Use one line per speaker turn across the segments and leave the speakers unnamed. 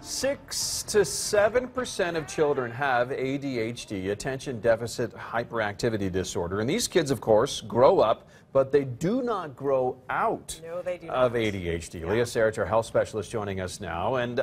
6 to 7% of children have ADHD, attention deficit hyperactivity disorder. And these kids, of course, grow up, but they do not grow out of ADHD. Yeah. Leah Sarich, our health specialist, joining us now. And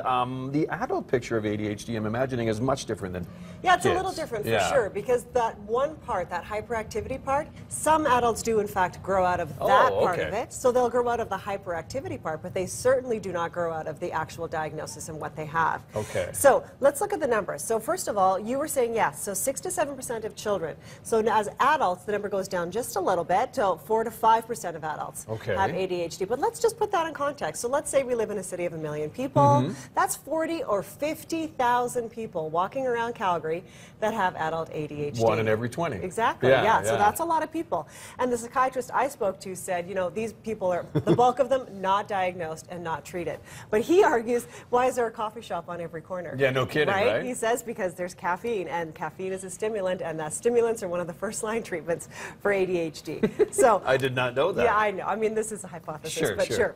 the adult picture of ADHD, I'm imagining, is much different than
it's
kids.
A little different for sure, because that one part, that hyperactivity part, some adults do in fact grow out of that part of it. So they'll grow out of the hyperactivity part, but they certainly do not grow out of the actual diagnosis and what they have.
Okay.
So let's look at the numbers. So first of all, you were saying yes, so 6 to 7% of children. So as adults, the number goes down just a little bit to 4 to 5% of adults have ADHD. But let's just put that in context. So let's say we live in a city of 1 million people. That's 40 or 50,000 people walking around Calgary that have adult ADHD.
1 in every 20.
Exactly. Yeah. So that's a lot of people. And the psychiatrist I spoke to said, you know, these people are, the bulk of them, not diagnosed and not treated. But he argues, why is there a coffee shop on every corner?
Yeah, no kidding, right?
He says because there's caffeine, and caffeine is a stimulant, and stimulants are one of the first-line treatments for ADHD. So
I did not know that.
Yeah, I know. I mean, this is a hypothesis, but sure.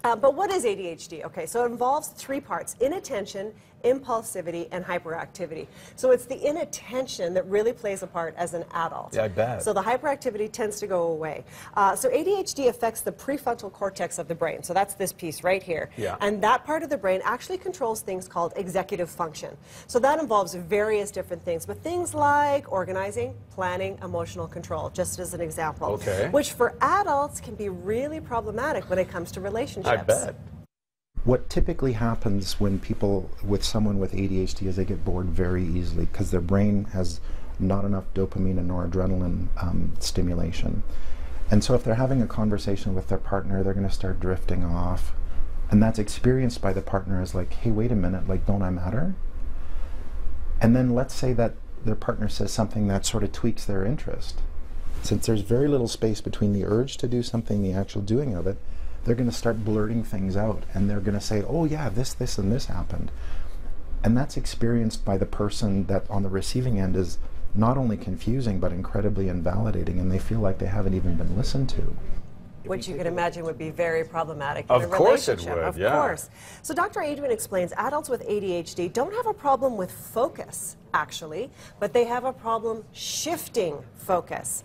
But what is ADHD? Okay, so it involves 3 parts: inattention, impulsivity, and hyperactivity. So it's the inattention that really plays a part as an adult.
Yeah, I bet.
So the hyperactivity tends to go away. So ADHD affects the prefrontal cortex of the brain. So that's this piece right here.
Yeah.
And that part of the brain actually controls things called executive function. So that involves various different things, but things like organizing, planning, emotional control, just as an example.
Okay.
Which for adults can be really problematic when it comes to relationships.
I bet.
What typically happens when people with someone with ADHD is they get bored very easily because their brain has not enough dopamine and noradrenaline stimulation. And so if they're having a conversation with their partner, they're going to start drifting off. And that's experienced by the partner as like, hey, wait a minute, like, don't I matter? And then let's say that their partner says something that sort of tweaks their interest. Since there's very little space between the urge to do something, the actual doing of it, they're going to start blurting things out, and they're going to say, oh yeah, this, and this happened. And that's experienced by the person that on the receiving end is not only confusing, but incredibly invalidating, and they feel like they haven't even been listened to.
Which you can imagine would be very problematic in a relationship.
Of course it would,
Of course. So Dr. Adrian explains adults with ADHD don't have a problem with focus, actually, but they have a problem shifting focus.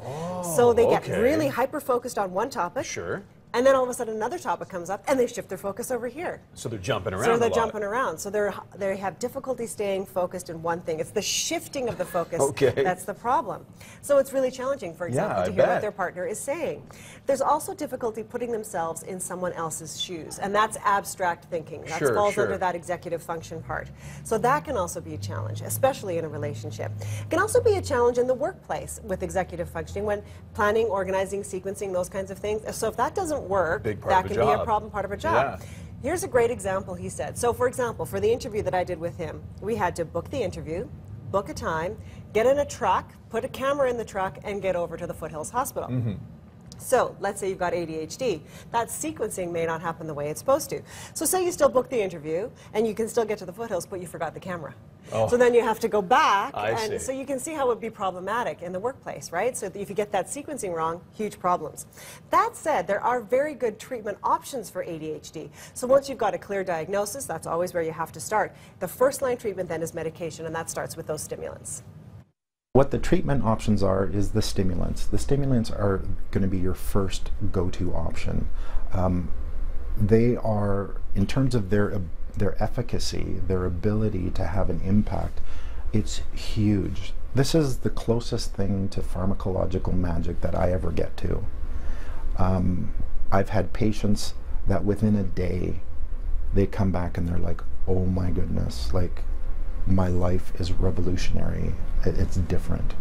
So they get really hyper-focused on one topic.
Sure.
And then all of a sudden another topic comes up, and they shift their focus over here.
So they're jumping around.
So they're jumping around. So they have difficulty staying focused in one thing. It's the shifting of the focus that's the problem. So it's really challenging, for example, to hear what their partner is saying. There's also difficulty putting themselves in someone else's shoes, and that's abstract thinking. That falls under that executive function part. So that can also be a challenge, especially in a relationship. It can also be a challenge in the workplace with executive functioning when planning, organizing, sequencing, those kinds of things. So if that doesn't work, that can be a problem, part of a job. Here's a great example, he said. So for example, for the interview that I did with him, we had to book the interview, book a time, get in a truck, put a camera in the truck, and get over to the Foothills Hospital. So let's say you've got ADHD. That sequencing may not happen the way it's supposed to. So say you still book the interview, and you can still get to the foothills, but you forgot the camera. So then you have to go back, and so you can see how it would be problematic in the workplace, right? So if you get that sequencing wrong, huge problems. That said, there are very good treatment options for ADHD. So once you've got a clear diagnosis, that's always where you have to start. The first-line treatment then is medication, and that starts with those stimulants.
What the treatment options are is the stimulants. The stimulants are going to be your first go-to option. They are, in terms of their efficacy, their ability to have an impact, it's huge. This is the closest thing to pharmacological magic that I ever get to. I've had patients that within a day, they come back and they're like, oh my goodness, like, my life is revolutionary. It's different.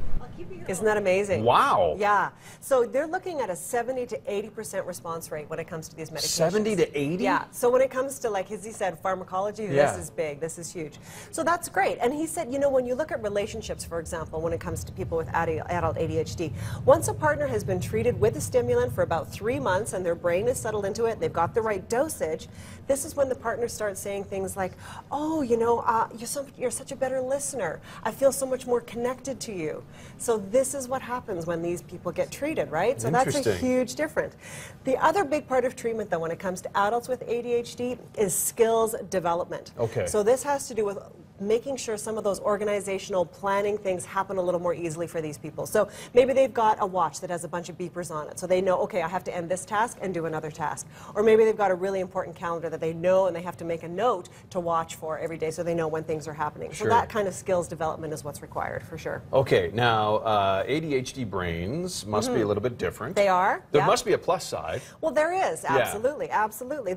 Isn't that amazing?
Wow.
Yeah. So they're looking at a 70 to 80% response rate when it comes to these medications.
70 to 80?
Yeah. So when it comes to, like, as he said, pharmacology, this is big, this is huge. So that's great. And he said, you know, when you look at relationships, for example, when it comes to people with adult ADHD, once a partner has been treated with a stimulant for about 3 months and their brain is settled into it, they've got the right dosage, this is when the partner starts saying things like, oh, you know, you're such a better listener. I feel so much more connected to you. So this is what happens when these people get treated, right? So that's a huge difference. The other big part of treatment, though, when it comes to adults with ADHD is skills development.
Okay.
So this has to do with making sure some of those organizational planning things happen a little more easily for these people. So maybe they've got a watch that has a bunch of beepers on it, so they know, okay, I have to end this task and do another task. Or maybe they've got a really important calendar that they know and they have to make a note to watch for every day so they know when things are happening.
Sure.
So that kind of skills development is what's required, for sure.
Okay, now ADHD brains must be a little bit different.
They are.
There must be a plus side.
Well, there is, absolutely, absolutely.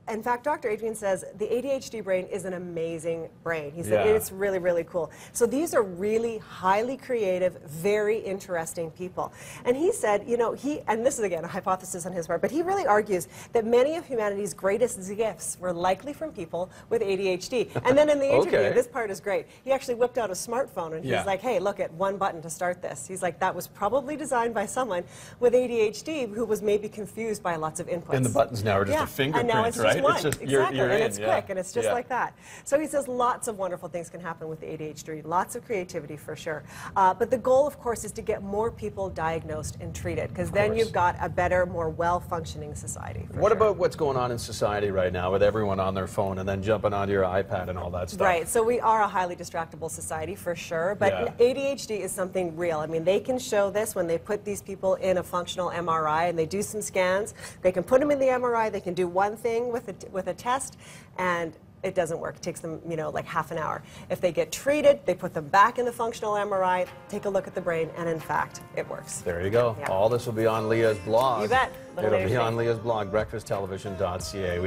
In fact, Dr. Adrian says the ADHD brain is an amazing brain. He said it's really, really cool. So these are really highly creative, very interesting people. And he said, you know, and this is again a hypothesis on his part, but he really argues that many of humanity's greatest gifts were likely from people with ADHD. And then in the interview, this part is great. He actually whipped out a smartphone and he's like, hey, look at one button to start this. He's like, that was probably designed by someone with ADHD who was maybe confused by lots of inputs.
And the buttons now are just a fingerprint, right?
One.
It's just,
exactly,
you're
and
in,
it's quick, and it's just like that. So he says lots of wonderful things can happen with ADHD, lots of creativity for sure. But the goal, of course, is to get more people diagnosed and treated, because then you've got a better, more well-functioning society.
What about what's going on in society right now with everyone on their phone and then jumping onto your iPad and all that stuff?
Right, so we are a highly distractible society for sure, but ADHD is something real. I mean, they can show this when they put these people in a functional MRI and they do some scans. They can put them in the MRI, they can do one thing with a test, and it doesn't work. It takes them, you know, like half an hour. If they get treated, they put them back in the functional MRI, take a look at the brain, and in fact, it works.
There you go. All this will be on Leah's blog.
You bet.
It'll be on Leah's blog, breakfasttelevision.ca.